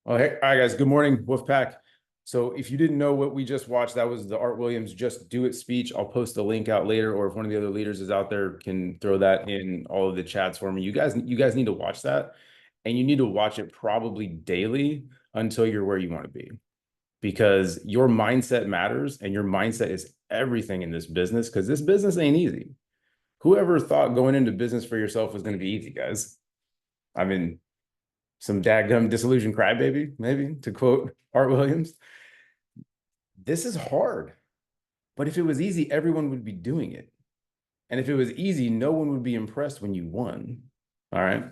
Oh, hey, all right, guys. Good morning, Wolfpack. So, if you didn't know what we just watched, that was the Art Williams Just Do It speech. I'll post the link out later, or if one of the other leaders is out there, can throw that in all of the chats for me. You guys need to watch that, and you need to watch it probably daily until you're where you want to be, because your mindset matters, and your mindset is everything in this business. Because this business ain't easy. Whoever thought going into business for yourself was going to be easy, guys? I mean, some dadgum disillusioned crybaby, maybe, to quote Art Williams. This is hard. But if it was easy, everyone would be doing it. And if it was easy, no one would be impressed when you won. All right.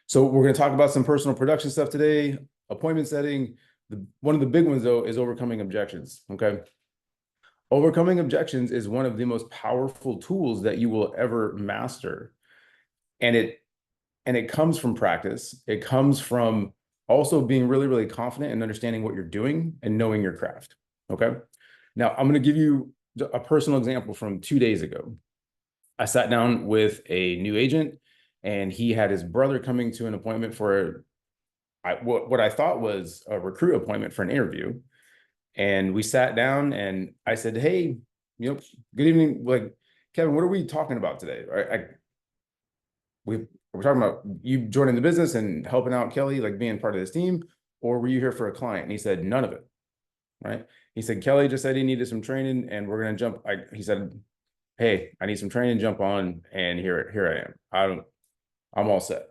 So we're going to talk about some personal production stuff today, appointment setting. One of the big ones, though, is overcoming objections. Okay. Overcoming objections is one of the most powerful tools that you will ever master. And it comes from practice. It comes from also being really, really confident and understanding what you're doing and knowing your craft. Okay. Now, I'm going to give you a personal example from 2 days ago. I sat down with a new agent, and he had his brother coming to an appointment for what I thought was a recruit appointment for an interview. And we sat down, and I said, "Hey, good evening. Like, Kevin, what are we talking about today?" We're talking about you joining the business and helping out Kelly, like being part of this team, or were you here for a client? And he said, none of it. Right. He said, Kelly just said he needed some training, and we're going to jump. He said, hey, I need some training, jump on. And here I am. I'm all set.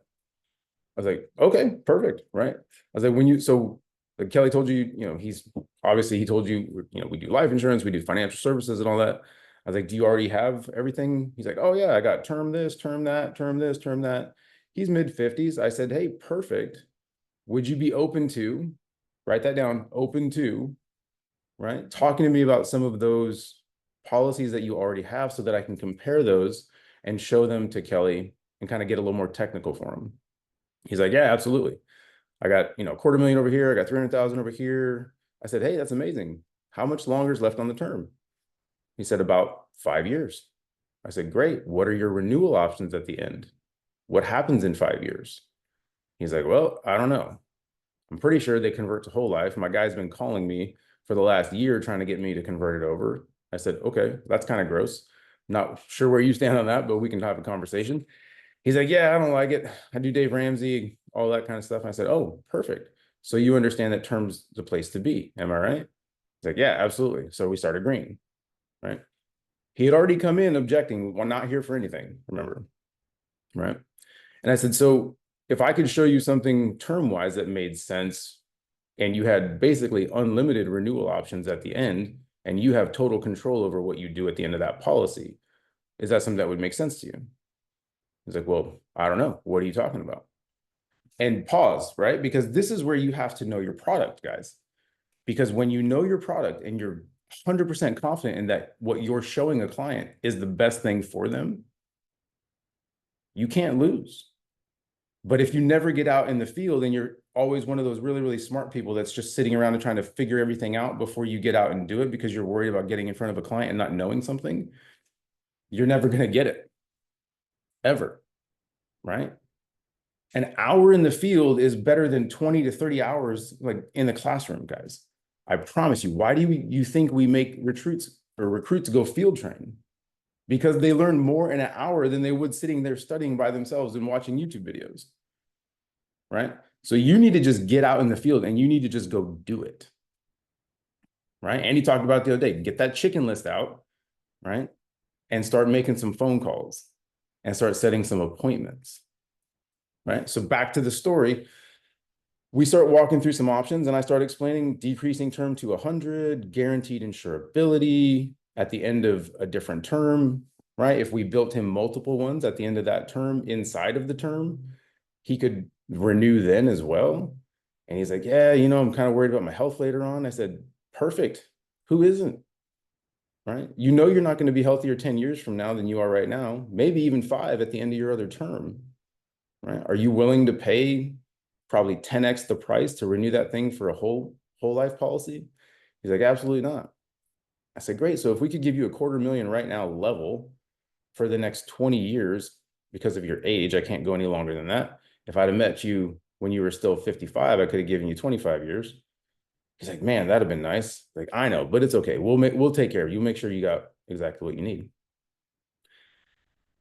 I was like, okay, perfect. Right. I was like, like Kelly told you, he told you, we do life insurance, we do financial services and all that. I was like, do you already have everything? He's like, oh yeah, I got term this, term that, term this, term that. He's mid-50s. I said, hey, perfect. Would you be open to, write that down, open to, right, talking to me about some of those policies that you already have so that I can compare those and show them to Kelly and kind of get a little more technical for him. He's like, yeah, absolutely. I got, $250,000 over here. I got 300,000 over here. I said, hey, that's amazing. How much longer is left on the term? He said, about 5 years. I said, great. What are your renewal options at the end? What happens in 5 years? He's like, well, I don't know. I'm pretty sure they convert to whole life. My guy's been calling me for the last year trying to get me to convert it over. I said, okay, that's kind of gross. Not sure where you stand on that, but we can have a conversation. He's like, yeah, I don't like it. I do Dave Ramsey, all that kind of stuff. And I said, oh, perfect. So you understand that term's the place to be. Am I right? He's like, yeah, absolutely. So we started green, right? He had already come in objecting, well, not here for anything, remember, right? And I said, so if I could show you something term-wise that made sense, and you had basically unlimited renewal options at the end, and you have total control over what you do at the end of that policy, is that something that would make sense to you? He's like, well, I don't know. What are you talking about? And pause, right? Because this is where you have to know your product, guys. Because when you know your product and you're 100% confident in that what you're showing a client is the best thing for them, you can't lose. But if you never get out in the field and you're always one of those really, really smart people that's just sitting around and trying to figure everything out before you get out and do it because you're worried about getting in front of a client and not knowing something, you're never going to get it, ever, right? An hour in the field is better than 20 to 30 hours like in the classroom, guys. I promise you. Why do you think we make recruits go field train? Because they learn more in an hour than they would sitting there studying by themselves and watching YouTube videos, right? So you need to just get out in the field and you need to just go do it, right? And he talked about the other day, get that chicken list out, right? And start making some phone calls and start setting some appointments, right? So back to the story, we start walking through some options and I start explaining decreasing term to 100, guaranteed insurability at the end of a different term, right? If we built him multiple ones at the end of that term, inside of the term, he could renew then as well. And he's like, yeah, I'm kind of worried about my health later on. I said, perfect. Who isn't? Right? You're not going to be healthier 10 years from now than you are right now, maybe even 5 at the end of your other term, right? Are you willing to pay probably 10x the price to renew that thing for a whole life policy? He's like, absolutely not. I said, great. So if we could give you $250,000 right now level for the next 20 years, because of your age, I can't go any longer than that. If I'd have met you when you were still 55, I could have given you 25 years. He's like, man, that'd have been nice. Like, I know, but it's okay. We'll take care of you. Make sure you got exactly what you need.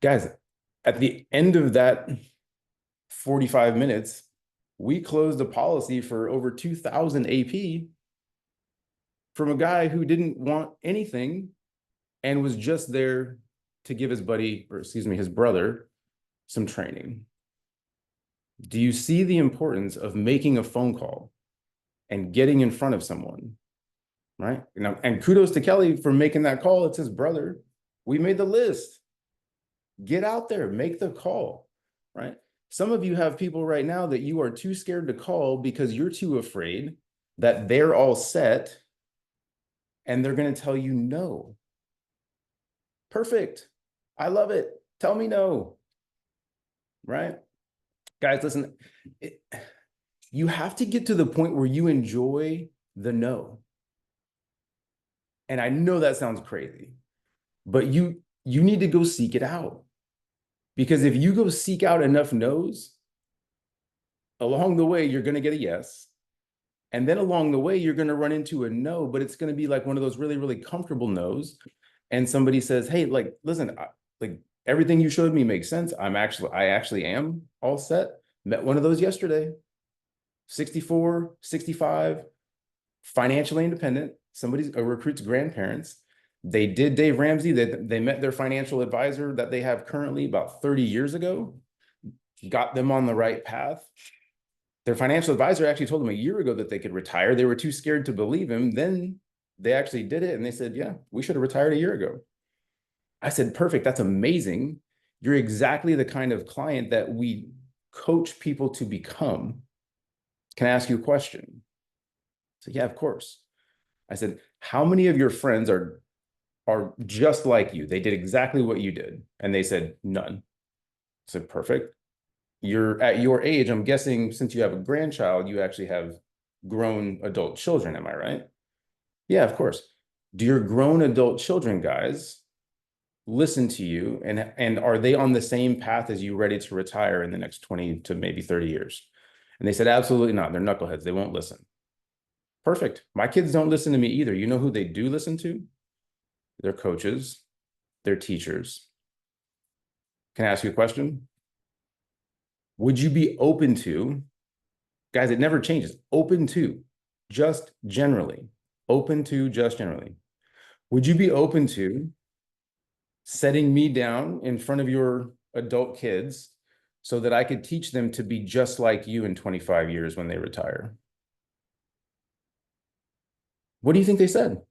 Guys, at the end of that 45 minutes, we closed a policy for over 2,000 AP from a guy who didn't want anything and was just there to give his buddy, or excuse me, his brother, some training. Do you see the importance of making a phone call and getting in front of someone, right? Now, and kudos to Kelly for making that call. It's his brother. We made the list. Get out there, make the call, right? Some of you have people right now that you are too scared to call because you're too afraid that they're all set and they're going to tell you no. Perfect. I love it. Tell me no, right? Guys, listen, you have to get to the point where you enjoy the no. And I know that sounds crazy, but you need to go seek it out. Because if you go seek out enough no's, along the way, you're going to get a yes. And then along the way, you're going to run into a no, but it's going to be like one of those really, really comfortable no's. And somebody says, hey, like, listen, like everything you showed me makes sense. I actually am all set. Met one of those yesterday, 64, 65, financially independent. A recruit's grandparents. They did Dave Ramsey. They met their financial advisor that they have currently about 30 years ago, got them on the right path. Their financial advisor actually told them a year ago that they could retire. They were too scared to believe him. Then they actually did it. And they said, yeah, we should have retired a year ago. I said, perfect. That's amazing. You're exactly the kind of client that we coach people to become. Can I ask you a question? So yeah, of course. I said, how many of your friends are just like you? They did exactly what you did. And they said, none. I said, perfect. You're at your age, I'm guessing since you have a grandchild, you actually have grown adult children. Am I right? Yeah, of course. Do your grown adult children, guys, listen to you? And are they on the same path as you, ready to retire in the next 20 to maybe 30 years? And they said, absolutely not. They're knuckleheads. They won't listen. Perfect. My kids don't listen to me either. You know who they do listen to? Their coaches, their teachers. Can I ask you a question? Would you be open to, guys, it never changes, open to, just generally, open to, just generally. Would you be open to setting me down in front of your adult kids so that I could teach them to be just like you in 25 years when they retire? What do you think they said?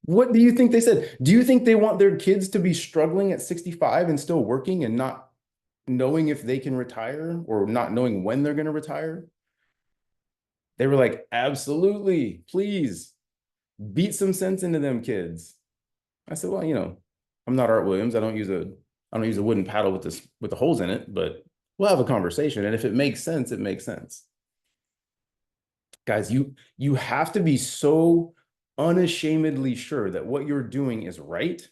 What do you think they said? Do you think they want their kids to be struggling at 65 and still working and not knowing if they can retire or not knowing when they're going to retire? They were like, absolutely, please beat some sense into them kids. I said, well, you know, I'm not Art Williams. I don't use a wooden paddle with the holes in it, but we'll have a conversation. And if it makes sense, it makes sense. Guys, you have to be so unashamedly sure that what you're doing is right,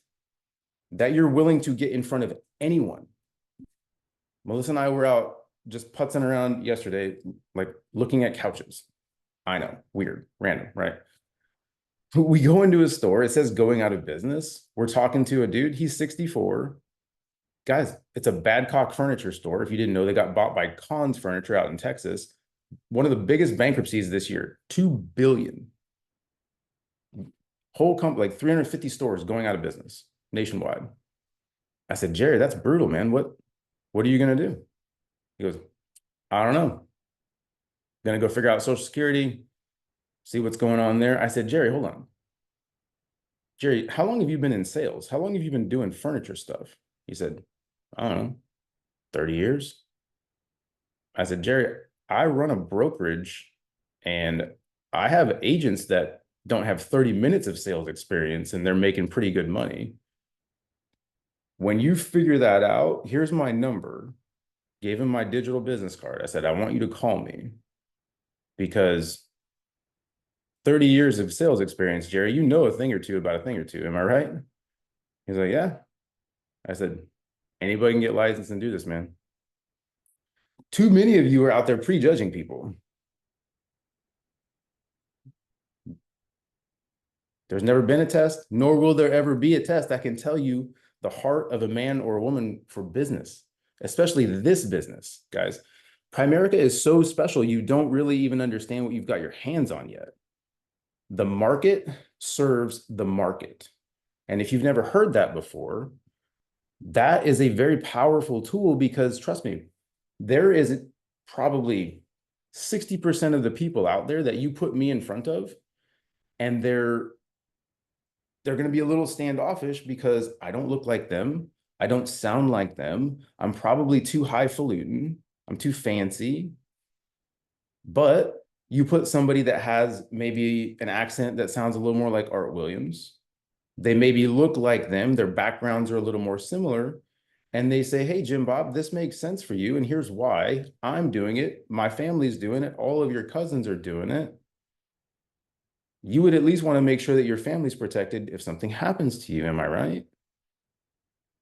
that you're willing to get in front of anyone. Melissa and I were out just putzing around yesterday, like looking at couches. I know, weird, random, right? We go into a store, it says going out of business. We're talking to a dude, he's 64. Guys, it's a Badcock furniture store. If you didn't know, they got bought by Conn's Furniture out in Texas. One of the biggest bankruptcies this year, $2 billion. Whole company, like 350 stores going out of business nationwide. I said, Jerry, that's brutal, man. What are you going to do? He goes, I don't know. Going to go figure out Social Security, see what's going on there. I said, Jerry, hold on. Jerry, how long have you been in sales? How long have you been doing furniture stuff? He said, I don't know, 30 years. I said, Jerry, I run a brokerage and I have agents that don't have 30 minutes of sales experience and they're making pretty good money. When you figure that out, here's my number. Gave him my digital business card. I said, I want you to call me because 30 years of sales experience, Jerry, you know a thing or two about a thing or two. Am I right? He's like, yeah. I said, anybody can get licensed and do this, man. Too many of you are out there prejudging people. There's never been a test, nor will there ever be a test that can tell you the heart of a man or a woman for business, especially this business, guys. Primerica is so special, you don't really even understand what you've got your hands on yet. The market serves the market. And if you've never heard that before, that is a very powerful tool because trust me, there is probably 60% of the people out there that you put me in front of, and they're going to be a little standoffish because I don't look like them. I don't sound like them. I'm probably too highfalutin. I'm too fancy. But you put somebody that has maybe an accent that sounds a little more like Art Williams. They maybe look like them. Their backgrounds are a little more similar. And they say, hey, Jim Bob, this makes sense for you. And here's why. I'm doing it. My family's doing it. All of your cousins are doing it. You would at least want to make sure that your family's protected if something happens to you. Am I right?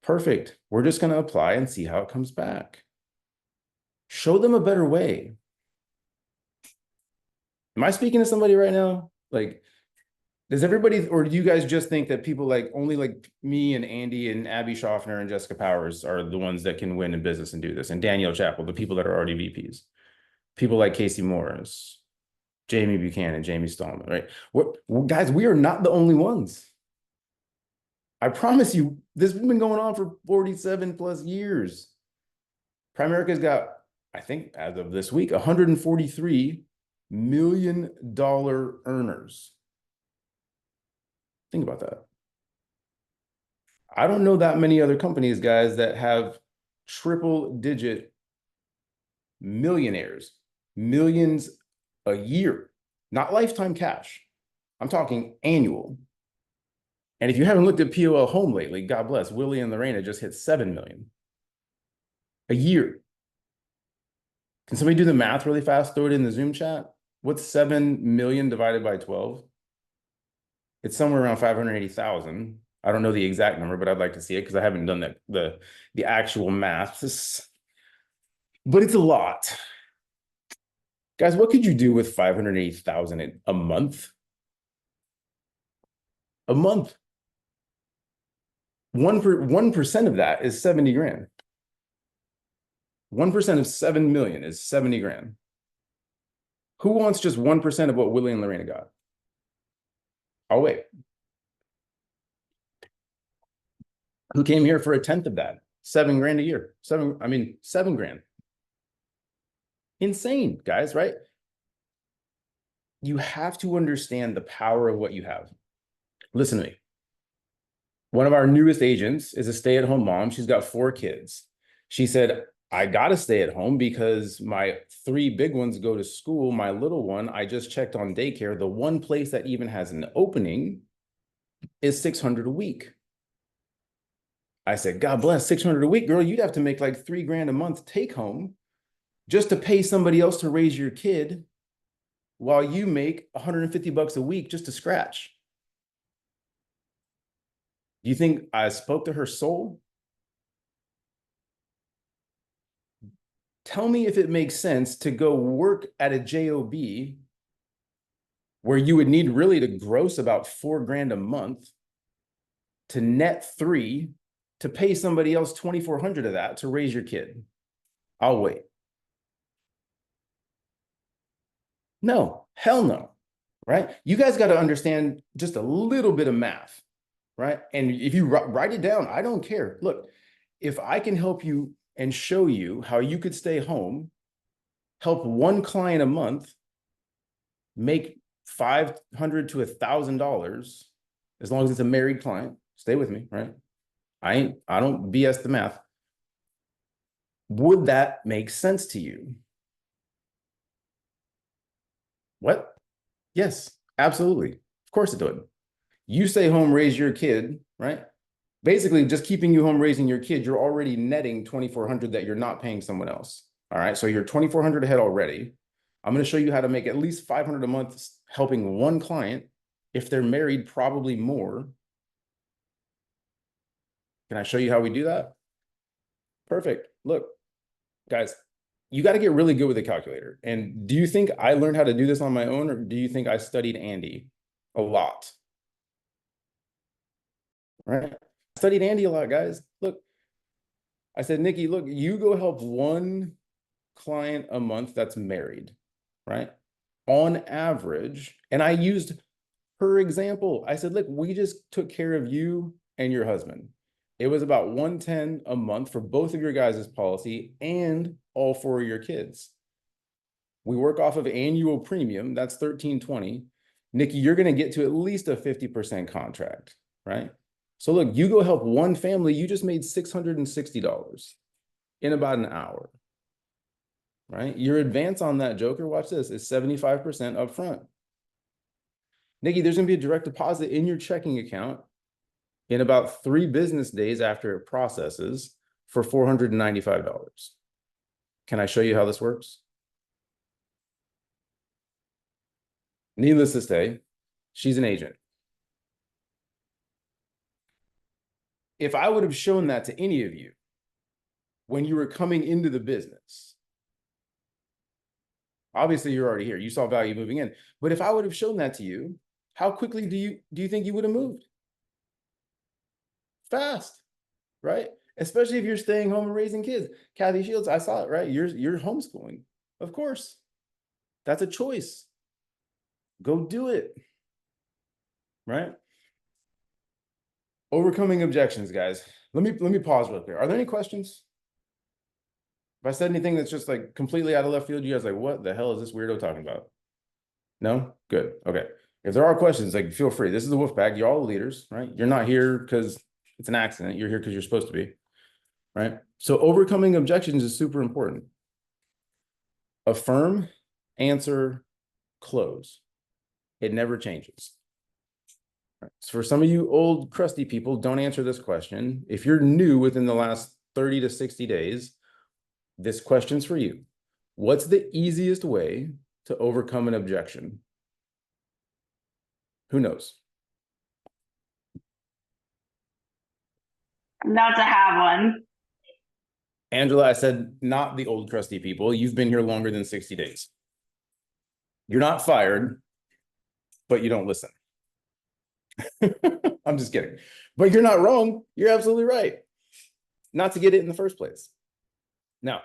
Perfect. We're just going to apply and see how it comes back. Show them a better way. Am I speaking to somebody right now? Like, does everybody, or do you guys just think that people like only like me and Andy and Abby Schaffner and Jessica Powers are the ones that can win in business and do this? And Danielle Chappell, the people that are already VPs, people like Casey Morris, Jamie Buchanan, Jamie Stallman, right? Guys, we are not the only ones. I promise you, this has been going on for 47 plus years. Primerica's got, I think, as of this week, $143 million earners. Think about that. I don't know that many other companies, guys, that have triple-digit millionaires, millions a year, not lifetime cash. I'm talking annual. And if you haven't looked at POL Home lately, God bless, Willie and Lorena just hit 7 million a year. Can somebody do the math really fast? Throw it in the Zoom chat. What's 7 million divided by 12? It's somewhere around 580,000. I don't know the exact number, but I'd like to see it because I haven't done the actual math. But it's a lot. Guys, what could you do with 580,000 a month? A month. 1% of that is 70 grand. 1% of 7 million is 70 grand. Who wants just 1% of what Willie and Lorena got? I'll wait. Who came here for a tenth of that? 7 grand a year. 7 grand. Insane, guys, right? You have to understand the power of what you have. Listen to me. One of our newest agents is a stay-at-home mom. She's got 4 kids. She said, I got to stay at home because my 3 big ones go to school. My little one, I just checked on daycare. The one place that even has an opening is $600 a week. I said, God bless, $600 a week, girl. You'd have to make like 3 grand a month take home just to pay somebody else to raise your kid while you make 150 bucks a week just to scratch. Do you think I spoke to her soul? Tell me if it makes sense to go work at a job where you would need really to gross about 4 grand a month to net 3 to pay somebody else 2,400 of that to raise your kid. I'll wait. No, hell no, right? You guys got to understand just a little bit of math, right? And if you write it down, I don't care. Look, if I can help you and show you how you could stay home, help 1 client a month, make $500 to $1,000, as long as it's a married client, stay with me, right? I don't BS the math. Would that make sense to you? What? Yes, absolutely. Of course it would. You stay home, raise your kid, right? Basically, just keeping you home raising your kid, you're already netting 2,400 that you're not paying someone else. All right, so you're 2,400 ahead already. I'm going to show you how to make at least 500 a month helping 1 client. If they're married, probably more. Can I show you how we do that? Perfect. Look, guys, you got to get really good with a calculator. And do you think I learned how to do this on my own, or do you think I studied Andy a lot? Right? I studied Andy a lot, guys. Look, I said, Nikki, look, you go help one client a month that's married, right? On average, and I used her example. I said, look, we just took care of you and your husband. It was about 110 a month for both of your guys' policy and all four of your kids. We work off of annual premium. That's 1320. Nikki, you're going to get to at least a 50% contract, right? So look, you go help one family, you just made $660 in about an hour, right? Your advance on that joker, watch this, is 75% upfront. Nikki, there's going to be a direct deposit in your checking account in about 3 business days after it processes for $495. Can I show you how this works? Needless to say, she's an agent. If I would have shown that to any of you when you were coming into the business, obviously you're already here, you saw value moving in, but if I would have shown that to you, how quickly do you think you would have moved? Fast, right? Especially if you're staying home and raising kids. Kathy Shields, I saw it, right? You're homeschooling. Of course. That's a choice. Go do it. Right? Overcoming objections, guys. Let me pause real quick. Are there any questions? If I said anything that's just like completely out of left field, you guys are like, what the hell is this weirdo talking about? No? Good. Okay. If there are questions, like, feel free. This is the Wolfpack. You're all the leaders, right? You're not here because it's an accident. You're here because you're supposed to be, right? So overcoming objections is super important. Affirm, answer, close. It never changes. Right. So for some of you old crusty people, don't answer this question. If you're new within the last 30 to 60 days, this question's for you. What's the easiest way to overcome an objection? Who knows? Not to have one. Angela, I said, not the old crusty people. You've been here longer than 60 days. You're not fired, but you don't listen. I'm just kidding. But you're not wrong. You're absolutely right. Not to get it in the first place. Now,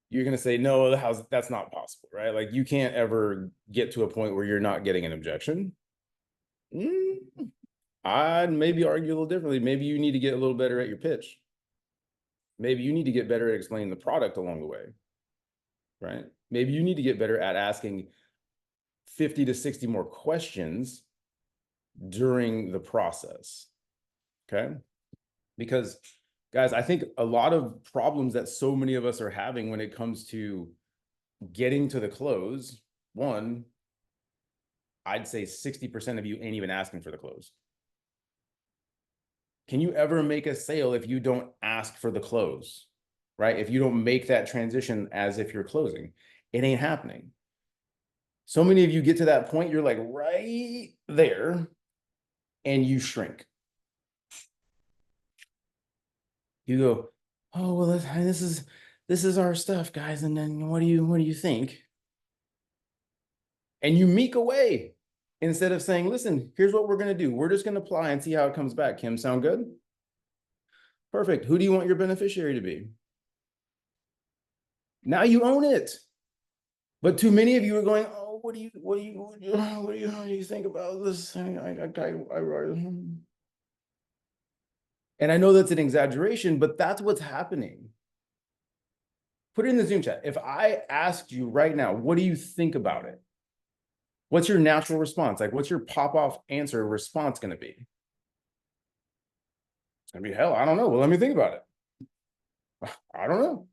you're going to say, no, that's not possible, right? Like, you can't ever get to a point where you're not getting an objection. I'd maybe argue a little differently. Maybe you need to get a little better at your pitch. Maybe you need to get better at explaining the product along the way, right? Maybe you need to get better at asking 50 to 60 more questions during the process, okay? Because, guys, I think a lot of problems that so many of us are having when it comes to getting to the close, one, I'd say 60% of you ain't even asking for the close. Can you ever make a sale if you don't ask for the close, right? If you don't make that transition as if you're closing, it ain't happening. So many of you get to that point, you're like right there, and you shrink. You go, oh, well, this is our stuff, guys. And then what do you think? And you meek away instead of saying, listen, here's what we're going to do. We're just going to apply and see how it comes back. Kim, sound good? Perfect. Who do you want your beneficiary to be? Now you own it. But too many of you are going, oh, what do you think about this? And I know that's an exaggeration, but that's what's happening. Put it in the Zoom chat. If I asked you right now, what do you think about it? What's your natural response? Like, what's your pop-off answer response going to be? It's going to be, hell, I don't know. Well, let me think about it. I don't know.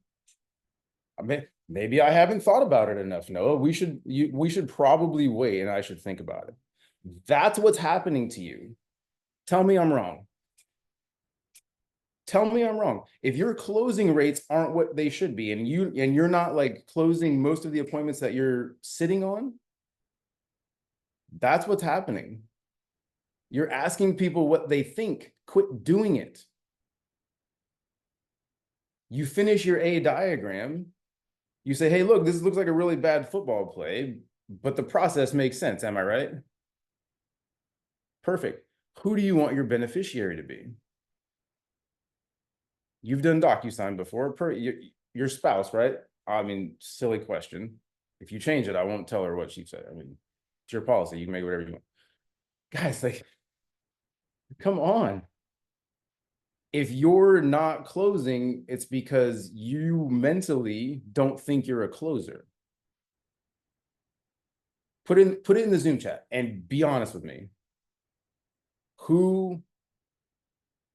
I mean, maybe I haven't thought about it enough, Noah. We should probably wait, and I should think about it. That's what's happening to you. Tell me I'm wrong. Tell me I'm wrong. If your closing rates aren't what they should be, and you're not like closing most of the appointments that you're sitting on, that's what's happening. You're asking people what they think. Quit doing it. You finish your A diagram, You say, hey, look, this looks like a really bad football play, but the process makes sense. Am I right? Perfect. Who do you want your beneficiary to be? You've done DocuSign before. Your spouse, right? I mean, silly question. If you change it, I won't tell her what she said. I mean, it's your policy. You can make whatever you want. Guys, like, come on. If you're not closing, it's because you mentally don't think you're a closer. Put it in the Zoom chat and be honest with me. Who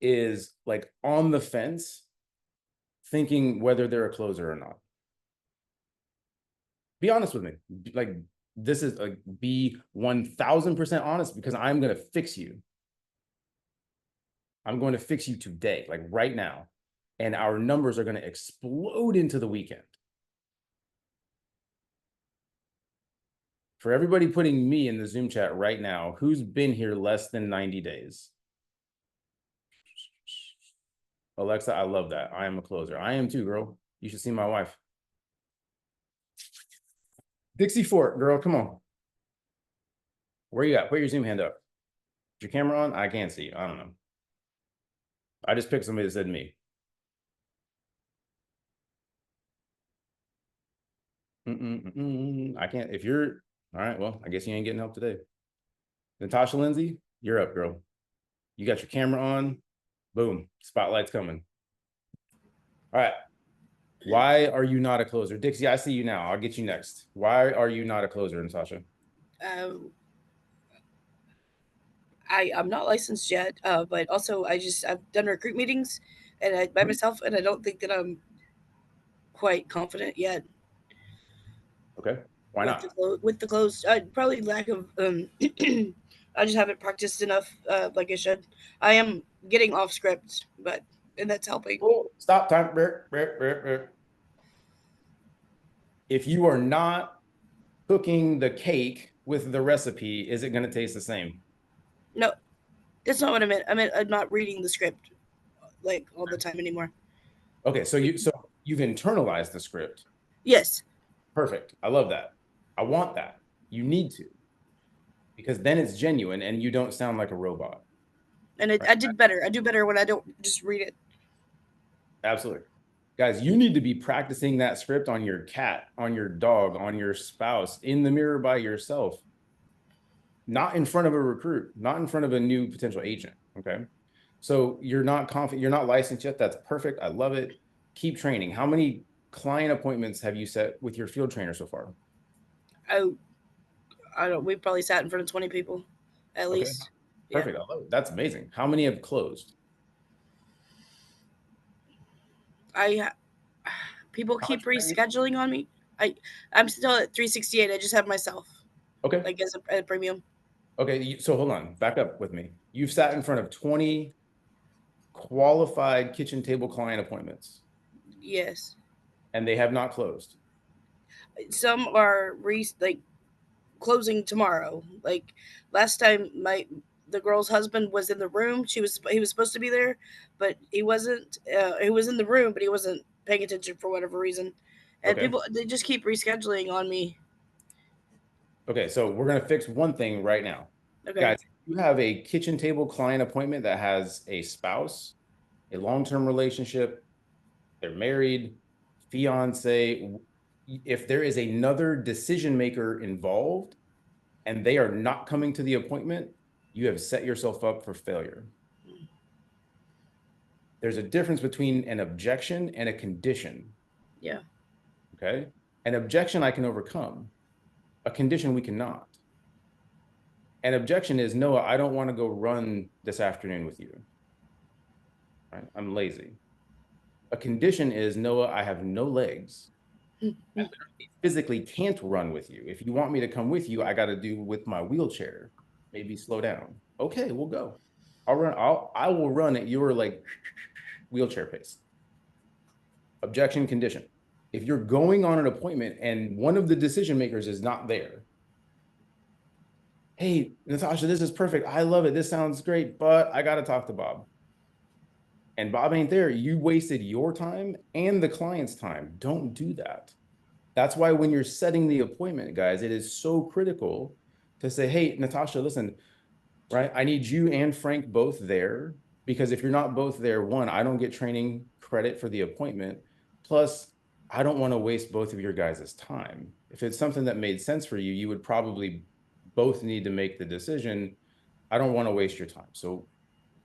is like on the fence thinking whether they're a closer or not? Be honest with me. Like, this is like, be 1000% honest, because I'm going to fix you. I'm going to fix you today, like right now. And our numbers are going to explode into the weekend. For everybody putting me in the Zoom chat right now, who's been here less than 90 days? Alexa, I love that. I am a closer. I am too, girl. You should see my wife. Dixie Fort, girl, come on. Where you at? Put your Zoom hand up. Is your camera on? I can't see. I don't know. I just picked somebody that said me. I can't. If you're all right, well, I guess you ain't getting help today. Natasha Lindsay, you're up, girl. You got your camera on. Boom. Spotlight's coming. All right. Why are you not a closer? Dixie, I see you now. I'll get you next. Why are you not a closer, Natasha? I'm not licensed yet, but also I've done recruit meetings, and by myself, and I don't think that I'm quite confident yet. Okay. Why with not? with the closed. Probably lack of. I just haven't practiced enough, like I should. I am getting off script, but and that's helping. Oh, stop time. If you are not cooking the cake with the recipe, is it going to taste the same? No, that's not what I meant. I meant I'm not reading the script like all the time anymore. Okay, so you've internalized the script. Yes, Perfect. I love that. I want that. You need to, because then it's genuine and you don't sound like a robot. and Right? I did better. I do better when I don't just read it. Absolutely. Guys, you need to be practicing that script on your cat, on your dog, on your spouse, in the mirror by yourself, not in front of a recruit, not in front of a new potential agent. Okay. So you're not confident, you're not licensed yet. That's perfect. I love it. Keep training. How many client appointments have you set with your field trainer so far? I I don't. We probably sat in front of 20 people, at Okay. least. Yeah. Perfect. I love it. That's amazing. How many have closed? I People How much keep training? rescheduling on me. I I'm still at 368. I just have myself Okay. like as a premium. Okay. So hold on. Back up with me. You've sat in front of 20 qualified kitchen table client appointments Yes. and they have not closed. Some are like closing tomorrow. Like last time, the girl's husband was in the room. He was supposed to be there, but he wasn't. He was in the room, but he wasn't paying attention for whatever reason. And Okay. people they just keep rescheduling on me. Okay. So we're going to fix one thing right now. Okay. Guys, you have a kitchen table client appointment that has a spouse, a long-term relationship, they're married, fiance. If there is another decision maker involved and they are not coming to the appointment, you have set yourself up for failure. There's a difference between an objection and a condition. Yeah. Okay. An objection I can overcome, a condition we cannot. An objection is, Noah, I don't want to go run this afternoon with you. Right? I'm lazy. A condition is, Noah, I have no legs. I literally physically can't run with you. If you want me to come with you, I got to do with my wheelchair. Maybe slow down. Okay, we'll go. I will run at your like wheelchair pace. Objection condition. If you're going on an appointment and one of the decision makers is not there, hey, Natasha, this is perfect. I love it. This sounds great, but I got to talk to Bob. And Bob ain't there. You wasted your time and the client's time. Don't do that. That's why when you're setting the appointment, guys, it is so critical to say, hey, Natasha, listen, right? I need you and Frank both there, because if you're not both there, one, I don't get training credit for the appointment. Plus, I don't want to waste both of your guys' time. If it's something that made sense for you, you would probably both need to make the decision. I don't want to waste your time. So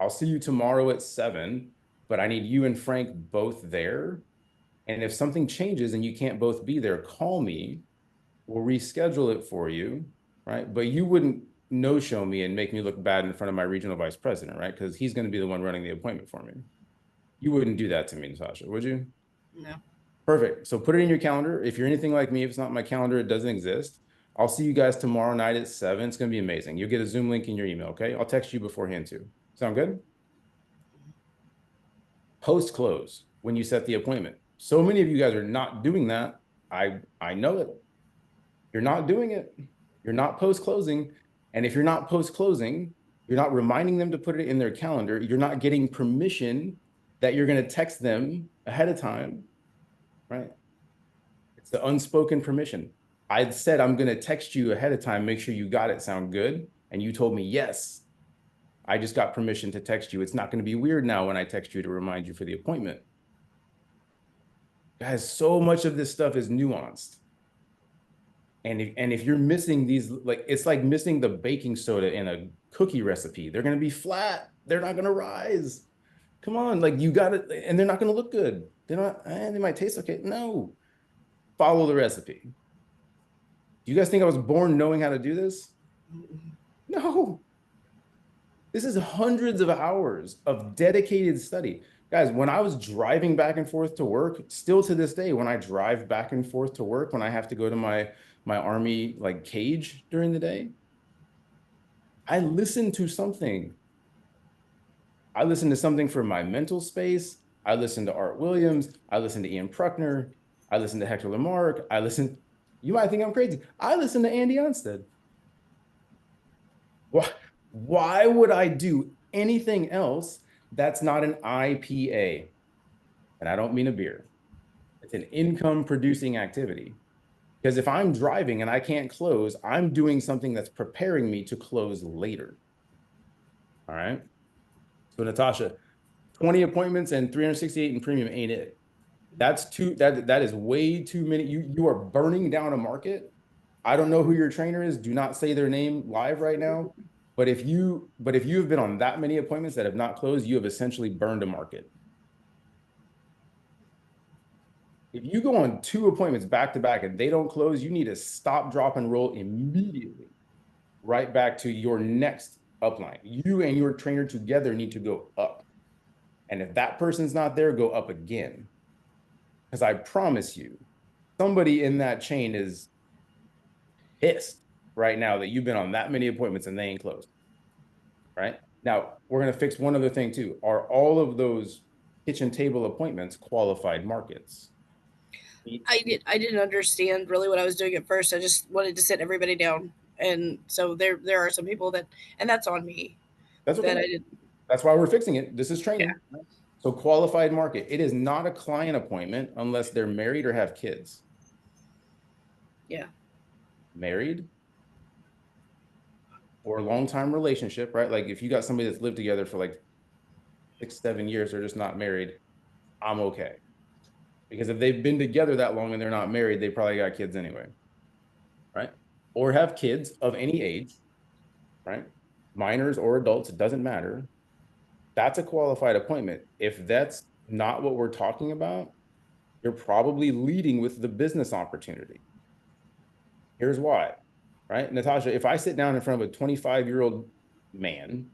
I'll see you tomorrow at 7, but I need you and Frank both there. And if something changes and you can't both be there, call me. We'll reschedule it for you, right? But you wouldn't no-show me and make me look bad in front of my regional vice president, right? Because he's going to be the one running the appointment for me. You wouldn't do that to me, Natasha, would you? No. Perfect. So put it in your calendar. If you're anything like me, if it's not my calendar, it doesn't exist. I'll see you guys tomorrow night at 7. It's going to be amazing. You'll get a Zoom link in your email, okay? I'll text you beforehand too. Sound good? Post-close, when you set the appointment. So many of you guys are not doing that. I know it. You're not doing it. You're not post-closing. And if you're not post-closing, you're not reminding them to put it in their calendar. You're not getting permission that you're going to text them ahead of time, right? It's the unspoken permission. I said, I'm going to text you ahead of time. Make sure you got it. Sound good? And you told me, yes. I just got permission to text you. It's not going to be weird now when I text you to remind you for the appointment. Guys, so much of this stuff is nuanced. And if you're missing these, like, it's like missing the baking soda in a cookie recipe. They're going to be flat. They're not going to rise. Come on, like, you got it. And they're not going to look good. They're not, they might taste okay. No, follow the recipe. Do you guys think I was born knowing how to do this? No. This is hundreds of hours of dedicated study. Guys, when I was driving back and forth to work, still to this day, when I drive back and forth to work, when I have to go to my Army like cage during the day, I listen to something. I listen to something for my mental space. I listen to Art Williams. I listen to Ian Pruckner. I listen to Hector Lamarck. You might think I'm crazy. I listen to Andy Onstead. Why would I do anything else that's not an IPA? And I don't mean a beer. It's an income producing activity. Because if I'm driving and I can't close, I'm doing something that's preparing me to close later. All right. So Natasha, 20 appointments and 368 in premium ain't it. That is way too many. You are burning down a market. I don't know who your trainer is. Do not say their name live right now. But if you have been on that many appointments that have not closed, you have essentially burned a market. If you go on 2 appointments back to back and they don't close, you need to stop, drop, and roll immediately right back to your next upline. You and your trainer together need to go up. And if that person's not there, go up again. Because I promise you, somebody in that chain is pissed right now that you've been on that many appointments and they ain't closed. Right? Now, we're going to fix one other thing too. Are all of those kitchen table appointments qualified markets? I didn't understand really what I was doing at first. I just wanted to sit everybody down. And so there are some people that, and that's on me. That's okay. That I did. That's why we're fixing it. This is training. Yeah. So qualified market. It is not a client appointment unless they're married or have kids. Yeah. Married or a long-time relationship, right? Like if you got somebody that's lived together for like 6-7 years, they're just not married, I'm okay. Because if they've been together that long and they're not married, they probably got kids anyway, right? Or have kids of any age, right? Minors or adults, it doesn't matter. That's a qualified appointment. If that's not what we're talking about, you're probably leading with the business opportunity. Here's why, right? Natasha, if I sit down in front of a 25-year-old man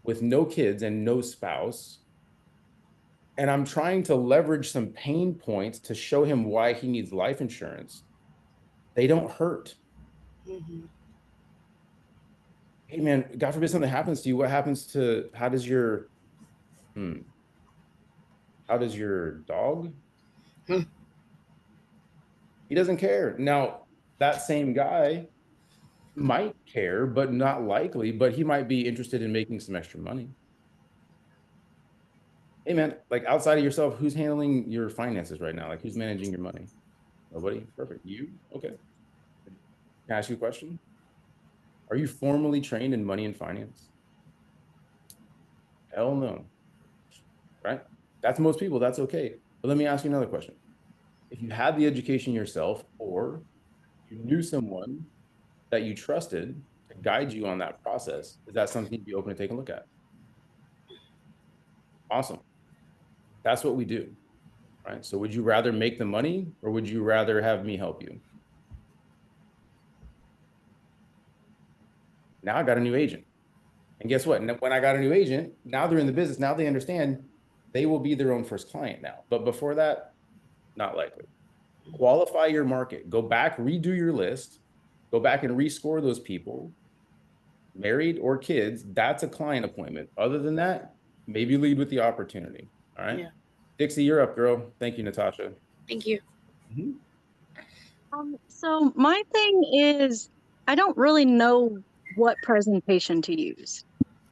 with no kids and no spouse, and I'm trying to leverage some pain points to show him why he needs life insurance, they don't hurt. Mm-hmm. Hey man, God forbid something happens to you. What happens to, how does your dog? He doesn't care. Now, that same guy might care, but not likely, but he might be interested in making some extra money. Hey man, like outside of yourself, who's handling your finances right now? Like who's managing your money? Nobody? Perfect. You? Okay. Can I ask you a question? Are you formally trained in money and finance? Hell no. Right? That's most people. That's okay. But let me ask you another question. If you had the education yourself, or you knew someone that you trusted to guide you on that process, is that something you'd be open to take a look at? Awesome. That's what we do. Right? So would you rather make the money, or would you rather have me help you? Now I got a new agent. And guess what? When I got a new agent, now they're in the business. Now they understand they will be their own first client now. But before that, not likely. Qualify your market. Go back, redo your list. Go back and rescore those people, married or kids. That's a client appointment. Other than that, maybe lead with the opportunity. All right. Yeah. Dixie, you're up, girl. Thank you, Natasha. Thank you. Mhm. So my thing is, I don't really know what presentation to use.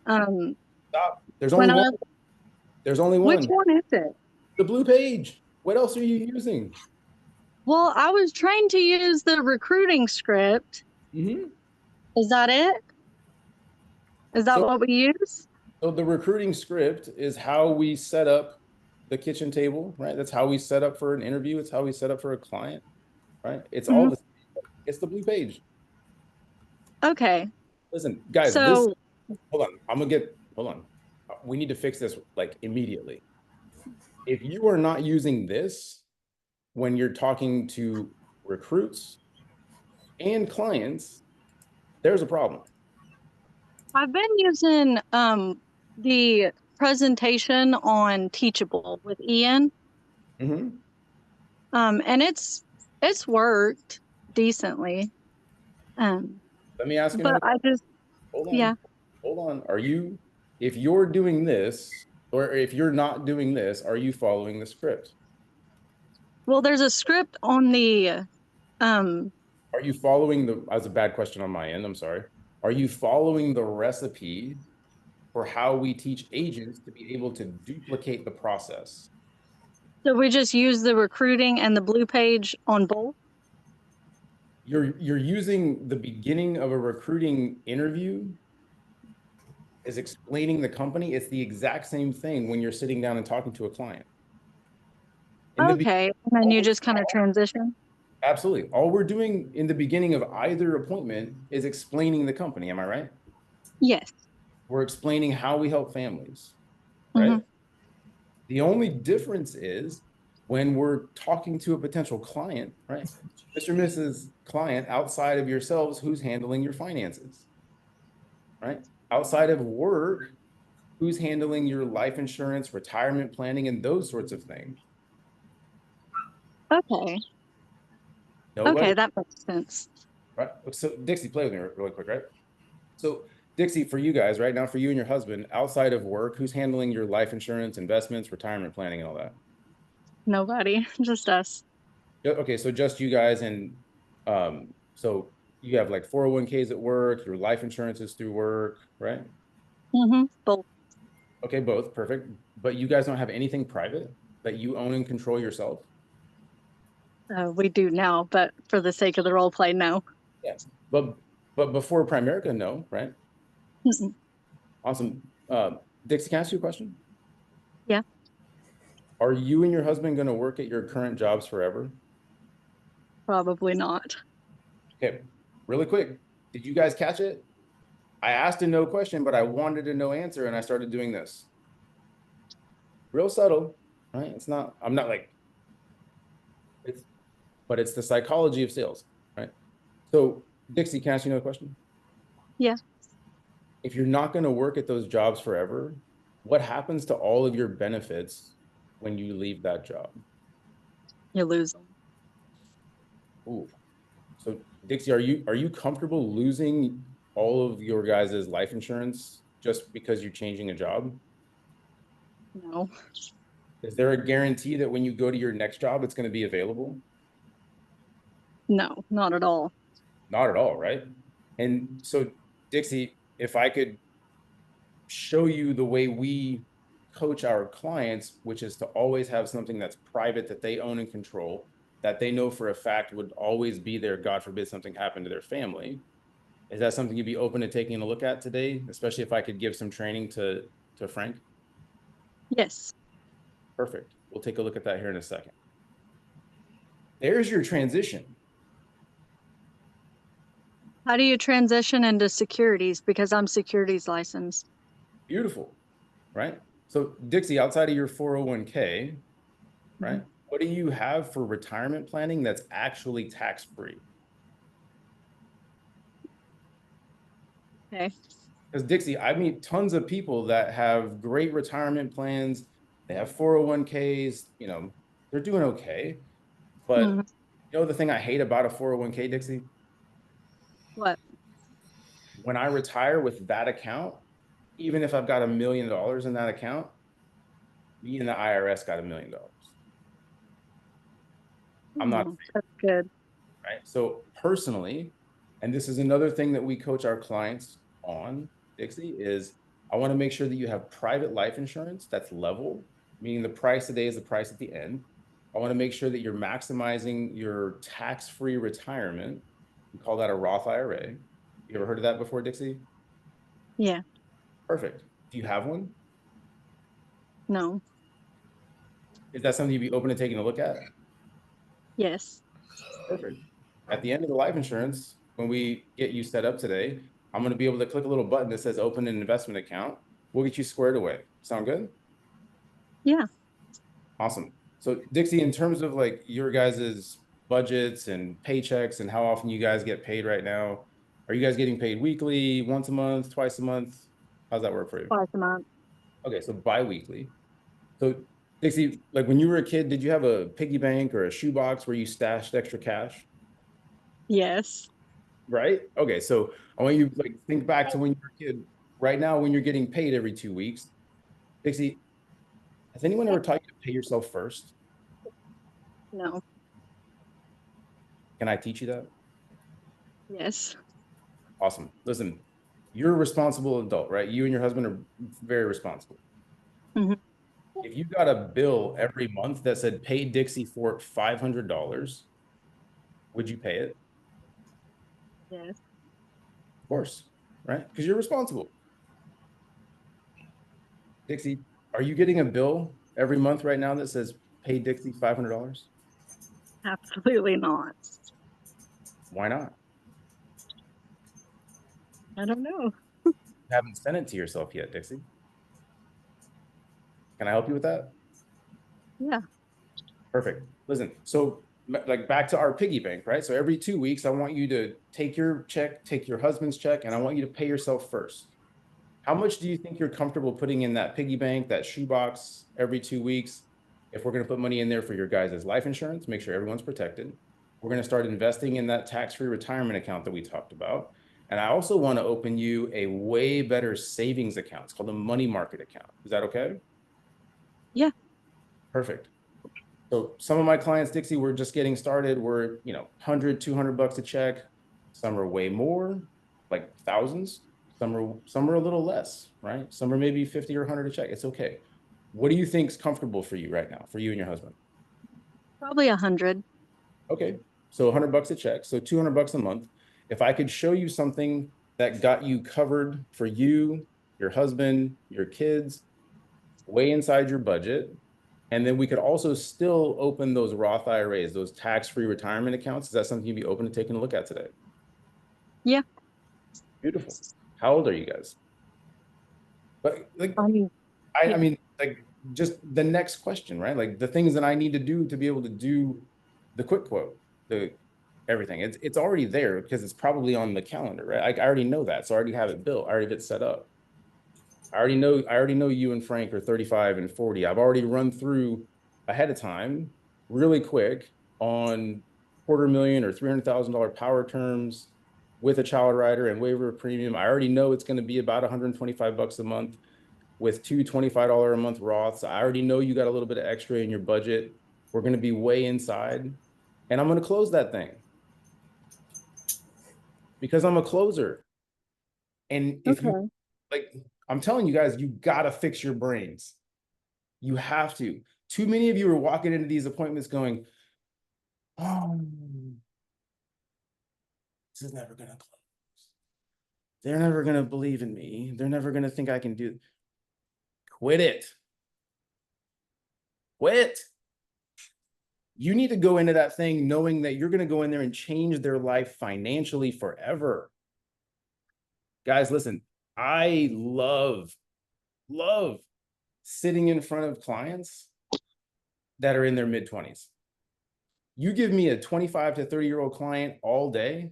Stop. There's When only I, one. There's only which one. one is it? The blue page. What else are you using? Well, I was trying to use the recruiting script. Mm-hmm. Is that it? Is that what we use? So the recruiting script is how we set up the kitchen table, right? That's how we set up for an interview. It's how we set up for a client, right? It's all Mhm. the, it's the blue page. Okay. Listen, guys, this, So, hold on. Hold on. We need to fix this like immediately. If you are not using this when you're talking to recruits and clients, there's a problem. I've been using the presentation on Teachable with Ian. Mm-hmm. And it's worked decently. Let me ask you But another I question. just Hold yeah. on. Hold on. Are you, if you're doing this, or if you're not doing this, are you following the script? Well, there's a script on the um Are you following the, that's a bad question on my end, I'm sorry. Are you following the recipe for how we teach agents to be able to duplicate the process? so we just use the recruiting and the blue page on both. You're using the beginning of a recruiting interview is explaining the company. It's the exact same thing when you're sitting down and talking to a client. In the Okay. And then you just kind of transition. absolutely. All we're doing in the beginning of either appointment is explaining the company. Am I right? Yes. We're explaining how we help families, Mm-hmm. right? The only difference is when we're talking to a potential client, right? Mr. and Mrs. Client, outside of yourselves, who's handling your finances, right? Outside of work, who's handling your life insurance, retirement planning, and those sorts of things? Okay. Nobody, Okay, that makes sense. right? So Dixie, play with me really quick, right? So Dixie, for you guys, right now, for you and your husband, outside of work, who's handling your life insurance, investments, retirement planning, and all that? Nobody, just us. Okay, so just you guys, and so you have like 401ks at work, your life insurance is through work, right? Mm-hmm. Both. Okay, both, perfect. But you guys don't have anything private that you own and control yourself? We do now, but for the sake of the role play, no. Yeah. But before Primerica, no, right? Mm-mm. Awesome. Dixie, can I ask you a question? Yeah, Are you and your husband going to work at your current jobs forever? probably not. Okay, really quick. Did you guys catch it? I asked a no question, but I wanted a no answer, and I started doing this. Real subtle, right? It's not, I'm not like, it's, but it's the psychology of sales, right? So, Dixie, can I ask you another question? Yeah, If you're not going to work at those jobs forever, what happens to all of your benefits when you leave that job? you lose them. Ooh. So, Dixie, are you comfortable losing all of your guys' life insurance just because you're changing a job? No, Is there a guarantee that when you go to your next job, it's going to be available? no, not at all. Not at all, right? And so, Dixie, if I could show you the way we coach our clients, which is to always have something that's private that they own and control. that they know for a fact would always be there, God forbid something happened to their family. Is that something you'd be open to taking a look at today, especially if I could give some training to Frank? Yes. Perfect. We'll take a look at that here in a second. There's your transition. How do you transition into securities? Because I'm securities licensed. Beautiful, right? So Dixie, outside of your 401k, right? Mhm. What do you have for retirement planning that's actually tax-free? Okay. Because Dixie, I meet tons of people that have great retirement plans. They have 401ks, you know, they're doing okay. But Mhm. you know the thing I hate about a 401k, Dixie? What? When I retire with that account, even if I've got $1 million in that account, me and the IRS got $1 million. I'm not, That's good. right? So personally, and this is another thing that we coach our clients on, Dixie, is I want to make sure that you have private life insurance that's level, meaning the price today is the price at the end. I want to make sure that you're maximizing your tax-free retirement. We call that a Roth IRA. You ever heard of that before, Dixie? Yeah. Perfect. Do you have one? No. Is that something you'd be open to taking a look at? Yes. Perfect. At the end of the life insurance, when we get you set up today, I'm going to be able to click a little button that says open an investment account. We'll get you squared away. Sound good? Yeah. Awesome. So Dixie, in terms of like your guys's budgets and paychecks and how often you guys get paid right now, are you guys getting paid weekly, once a month, twice a month? How's that work for you? Twice a month. Okay, so bi-weekly. So Dixie, like when you were a kid, did you have a piggy bank or a shoebox where you stashed extra cash? Yes. Right? Okay, so I want you to like think back to when you were a kid. Right now, when you're getting paid every 2 weeks, Dixie, has anyone ever taught you to pay yourself first? No. Can I teach you that? Yes. Awesome. Listen, you're a responsible adult, right? You and your husband are very responsible. Mhm. If you got a bill every month that said pay Dixie for $500, would you pay it? Yes. Of course, right? Because you're responsible. Dixie, are you getting a bill every month right now that says pay Dixie $500? Absolutely not. Why not? I don't know. You haven't sent it to yourself yet, Dixie. Can I help you with that? Yeah. Perfect. Listen, so like back to our piggy bank, right? So every 2 weeks, I want you to take your check, take your husband's check, and I want you to pay yourself first. How much do you think you're comfortable putting in that piggy bank, that shoebox every 2 weeks? If we're going to put money in there for your guys' life insurance, make sure everyone's protected. We're going to start investing in that tax-free retirement account that we talked about. And I also want to open you a way better savings account. It's called a money market account. Is that okay? Yeah. Perfect. So some of my clients, Dixie, we're just getting started. We're, 100, $200 a check. Some are way more, like thousands. Some are a little less, right? Some are maybe 50 or 100 a check. It's okay. What do you think is comfortable for you right now, for you and your husband? Probably 100. Okay. So $100 a check. So $200 a month. If I could show you something that got you covered for you, your husband, your kids, way inside your budget, and then we could also still open those Roth IRAs, those tax-free retirement accounts. Is that something you'd be open to taking a look at today? Yeah. Beautiful. How old are you guys? But like, Um, I yeah. mean, like just the next question, right? Like the things that I need to do to be able to do the quick quote, the everything. It's already there because it's probably on the calendar, right? I already know that. So I already have it built. I already have it set up. I already know you and Frank are 35 and 40. I've already run through ahead of time, really quick, on $250,000 or $300,000 power terms with a child rider and waiver of premium. I already know it's going to be about 125 bucks a month with two $25 a month Roths. I already know you got a little bit of extra in your budget. We're going to be way inside, and I'm going to close that thing because I'm a closer. And if you Okay. like, I'm telling you guys, you got to fix your brains. You have to. Too many of you are walking into these appointments going, Oh, this is never gonna close. They're never gonna believe in me. They're never gonna think I can do. Quit it. Quit. You need to go into that thing knowing that you're gonna go in there and change their life financially forever. Guys, listen, I love sitting in front of clients that are in their mid-20s. You give me a 25 to 30-year-old client all day,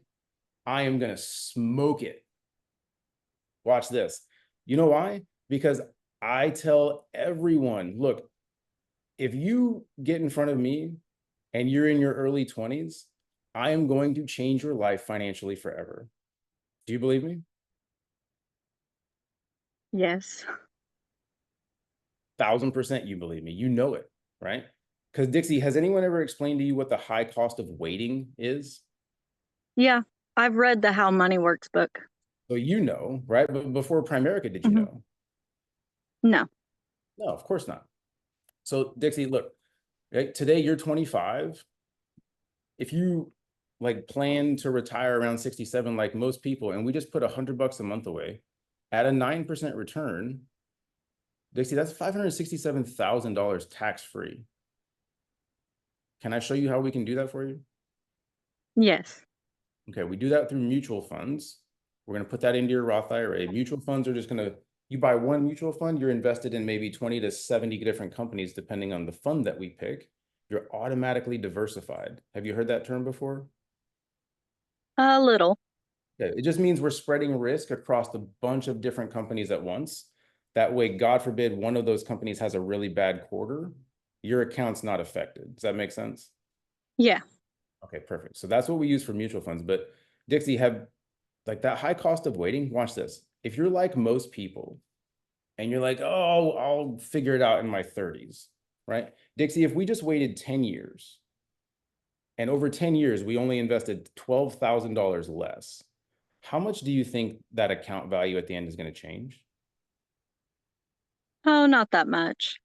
I am going to smoke it. Watch this. You know why? Because I tell everyone, look, if you get in front of me and you're in your early 20s, I am going to change your life financially forever. Do you believe me? Yes. 1000% you believe me. You know it, right? Because Dixie, has anyone ever explained to you what the high cost of waiting is? Yeah. I've read the How Money Works book. So you know, right? But before Primerica, did you know? No. No, of course not. So Dixie, look, right, today you're 25. If you like plan to retire around 67, like most people, and we just put $100 a month away at a 9% return, Dixie, that's $567,000 tax-free. Can I show you how we can do that for you? Yes. Okay, we do that through mutual funds. We're going to put that into your Roth IRA. Mutual funds are just going to, you buy one mutual fund, you're invested in maybe 20 to 70 different companies, depending on the fund that we pick. You're automatically diversified. Have you heard that term before? A little. Yeah, it just means we're spreading risk across a bunch of different companies at once. That way, God forbid, one of those companies has a really bad quarter, your account's not affected. Does that make sense? Yeah. Okay, perfect. So that's what we use for mutual funds. But Dixie, have like that high cost of waiting, watch this. If you're like most people and you're like, oh, I'll figure it out in my 30s, right? Dixie, if we just waited 10 years and over 10 years, we only invested $12,000 less, how much do you think that account value at the end is going to change? Oh, not that much.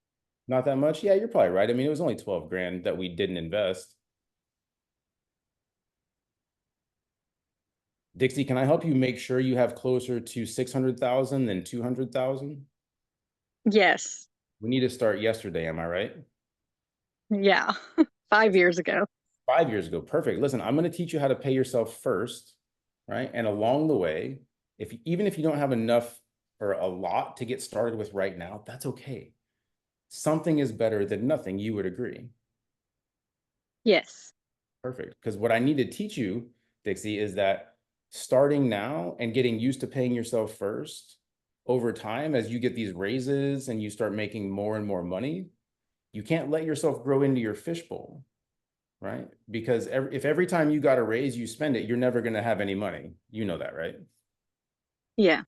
Not that much? Yeah, you're probably right. I mean, it was only 12 grand that we didn't invest. Dixie, can I help you make sure you have closer to 600,000 than 200,000? Yes. We need to start yesterday, am I right? Yeah. 5 years ago. 5 years ago. Perfect. Listen, I'm going to teach you how to pay yourself first, right? And along the way, even if you don't have enough or a lot to get started with right now, that's okay. Something is better than nothing. You would agree. Yes. Perfect. Because what I need to teach you, Dixie, is that starting now and getting used to paying yourself first over time, as you get these raises and you start making more and more money, you can't let yourself grow into your fishbowl, right? Because if every time you got a raise, you spend it, you're never going to have any money. You know that, right? Yeah.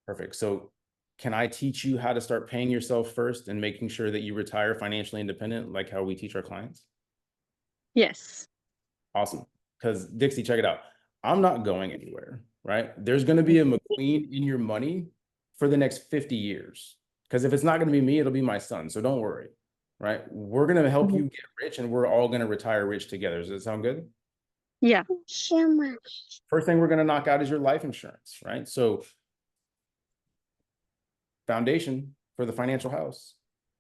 Perfect. So can I teach you how to start paying yourself first and making sure that you retire financially independent, like how we teach our clients? Yes. Awesome. Because Dixie, check it out. I'm not going anywhere, right? There's going to be a McQueen in your money for the next 50 years. Because if it's not going to be me, it'll be my son. So don't worry, right? We're going to help you get rich and we're all going to retire rich together. Does that sound good? Yeah. First thing we're going to knock out is your life insurance, right? So foundation for the financial house,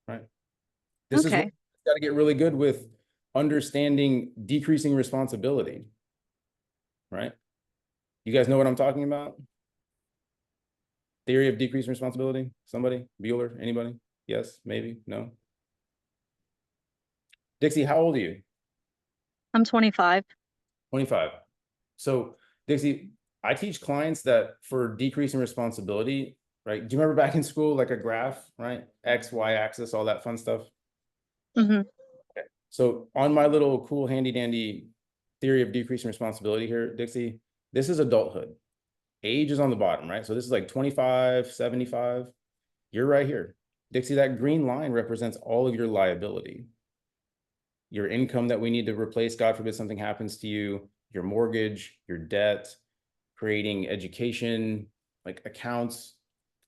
right? This is what Okay. you got to get really good with understanding decreasing responsibility, right? You guys know what I'm talking about? Theory of decreasing responsibility? Somebody? Bueller? Anybody? Yes? Maybe? No? Dixie, how old are you? I'm 25. 25. So Dixie, I teach clients that for decreasing responsibility, right? Do you remember back in school, like a graph, right? X, Y axis, all that fun stuff? Mm-hmm. Okay. So on my little cool handy dandy theory of decreasing responsibility here, Dixie, this is adulthood. Age is on the bottom, right? So this is like 25, 75. You're right here. Dixie, that green line represents all of your liability. Your income that we need to replace, God forbid something happens to you, your mortgage, your debt, creating education, like accounts,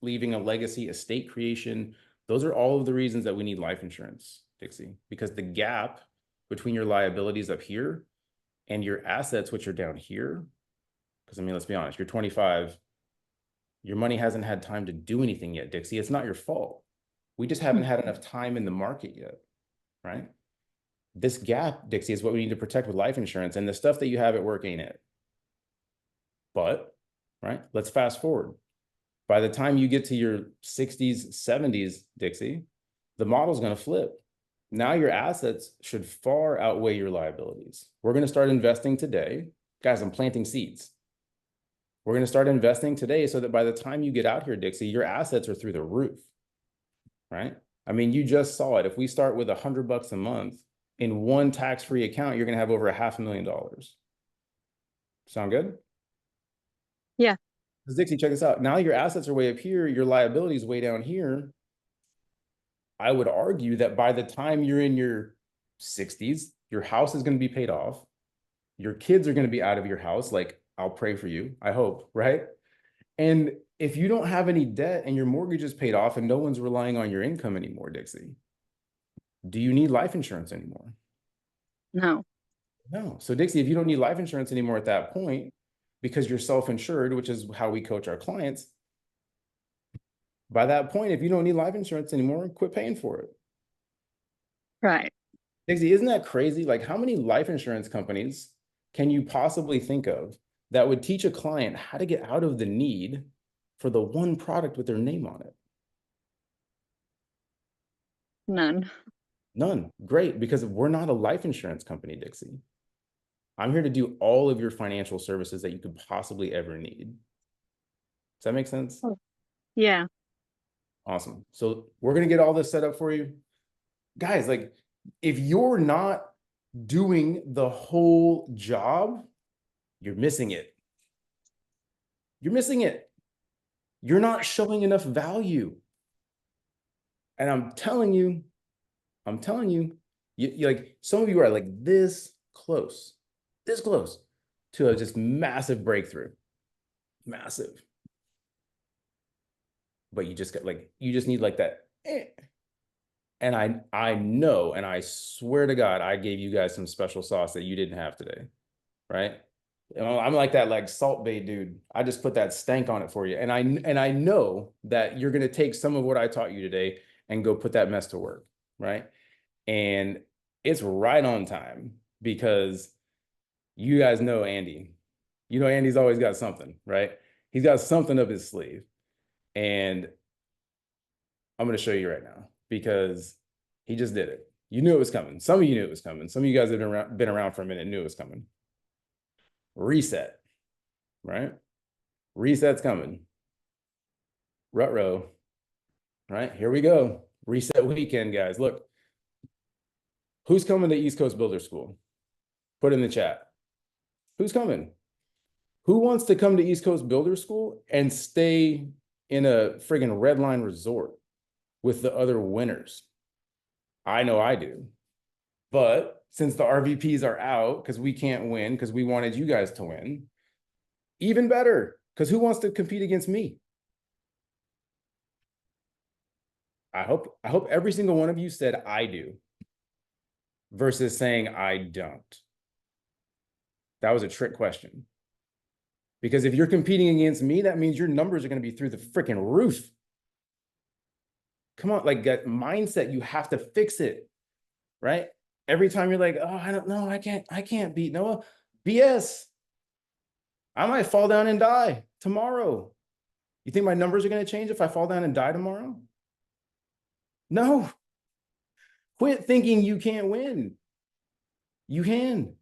leaving a legacy, estate creation. Those are all of the reasons that we need life insurance, Dixie, because the gap between your liabilities up here and your assets, which are down here, because I mean, let's be honest, you're 25, your money hasn't had time to do anything yet, Dixie. It's not your fault. We just haven't had enough time in the market yet, right? This gap, Dixie, is what we need to protect with life insurance, and the stuff that you have at work ain't it. But, right, let's fast forward. By the time you get to your 60s, 70s, Dixie, the model's going to flip. Now your assets should far outweigh your liabilities. We're going to start investing today. Guys, I'm planting seeds. We're going to start investing today so that by the time you get out here, Dixie, your assets are through the roof, right? I mean, you just saw it. If we start with $100 a month in one tax-free account, you're going to have over $500,000. Sound good? Yeah. Because Dixie, check this out. Now your assets are way up here. Your liabilities way down here. I would argue that by the time you're in your 60s, your house is going to be paid off. Your kids are going to be out of your house. Like, I'll pray for you, I hope, right? And if you don't have any debt and your mortgage is paid off and no one's relying on your income anymore, Dixie, do you need life insurance anymore? No. No. So Dixie, if you don't need life insurance anymore at that point, because you're self-insured, which is how we coach our clients, by that point, if you don't need life insurance anymore, quit paying for it. Right. Dixie, isn't that crazy? Like, how many life insurance companies can you possibly think of that would teach a client how to get out of the need for the one product with their name on it? None. None. Great, because we're not a life insurance company, Dixie. I'm here to do all of your financial services that you could possibly ever need. Does that make sense? Yeah. Awesome. So we're going to get all this set up for you. Guys, like, if you're not doing the whole job, you're missing it. You're missing it. You're not showing enough value. And I'm telling you, you like, some of you are like this close to a just massive breakthrough. Massive. But you just got like, you just need like that. And I know, and I swear to God, I gave you guys some special sauce that you didn't have today, right? You know, I'm like that like Salt Bay dude. I just put that stank on it for you. And I know that you're going to take some of what I taught you today and go put that mess to work, right? And it's right on time because you guys know Andy. You know, Andy's always got something, right? He's got something up his sleeve. And I'm going to show you right now because he just did it. You knew it was coming. Some of you knew it was coming. Some of you guys have been around for a minute and knew it was coming. Reset, right? Reset's coming. Rut-row, right? Here we go. Reset weekend, guys. Look, who's coming to East Coast Builder School? Put in the chat. Who's coming? Who wants to come to East Coast Builder School and stay in a friggin' red line resort with the other winners? I know I do. But since the RVPs are out because we can't win because we wanted you guys to win, even better, because who wants to compete against me? I hope every single one of you said I do versus saying I don't. That was a trick question. Because if you're competing against me, that means your numbers are going to be through the freaking roof. Come on, like that mindset, you have to fix it, right? Every time you're like, oh, I don't know, I can't beat Noah. BS. I might fall down and die tomorrow. You think my numbers are going to change if I fall down and die tomorrow? No. Quit thinking you can't win. You can,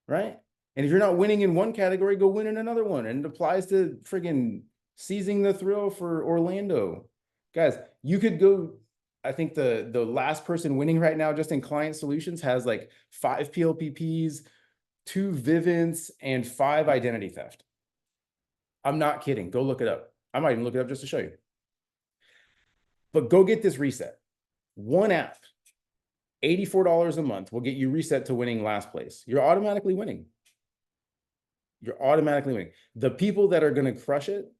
right? And if you're not winning in one category, go win in another one. And it applies to friggin' seizing the thrill for Orlando. Guys, you could go, I think the last person winning right now just in client solutions has like 5 PLPPs, 2 Vivants, and 5 identity theft. I'm not kidding. Go look it up. I might even look it up just to show you. But go get this reset. One app, $84 a month will get you reset to winning last place. You're automatically winning. You're automatically winning. The people that are going to crush it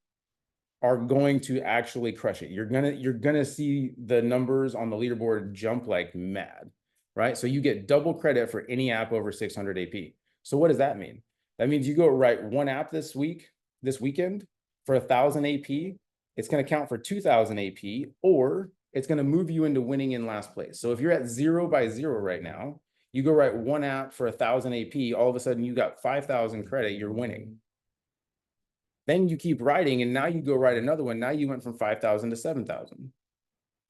are going to actually crush it. You're gonna see the numbers on the leaderboard jump like mad, right? So you get double credit for any app over 600 AP. So what does that mean? That means you go write one app this weekend for 1,000 AP. It's going to count for 2,000 AP, or it's going to move you into winning in last place. So if you're at 0 by 0 right now, you go write one app for 1,000 AP, all of a sudden you got 5,000 credit, you're winning. Then you keep writing, and now you go write another one. Now you went from 5,000 to 7,000.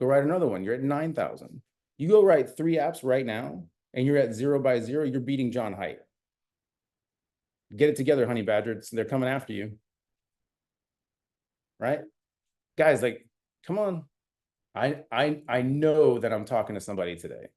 Go write another one, you're at 9,000. You go write 3 apps right now, and you're at 0 by 0, you're beating John Height. Get it together, honey badgers. They're coming after you. Right? Guys, like, come on. I know that I'm talking to somebody today.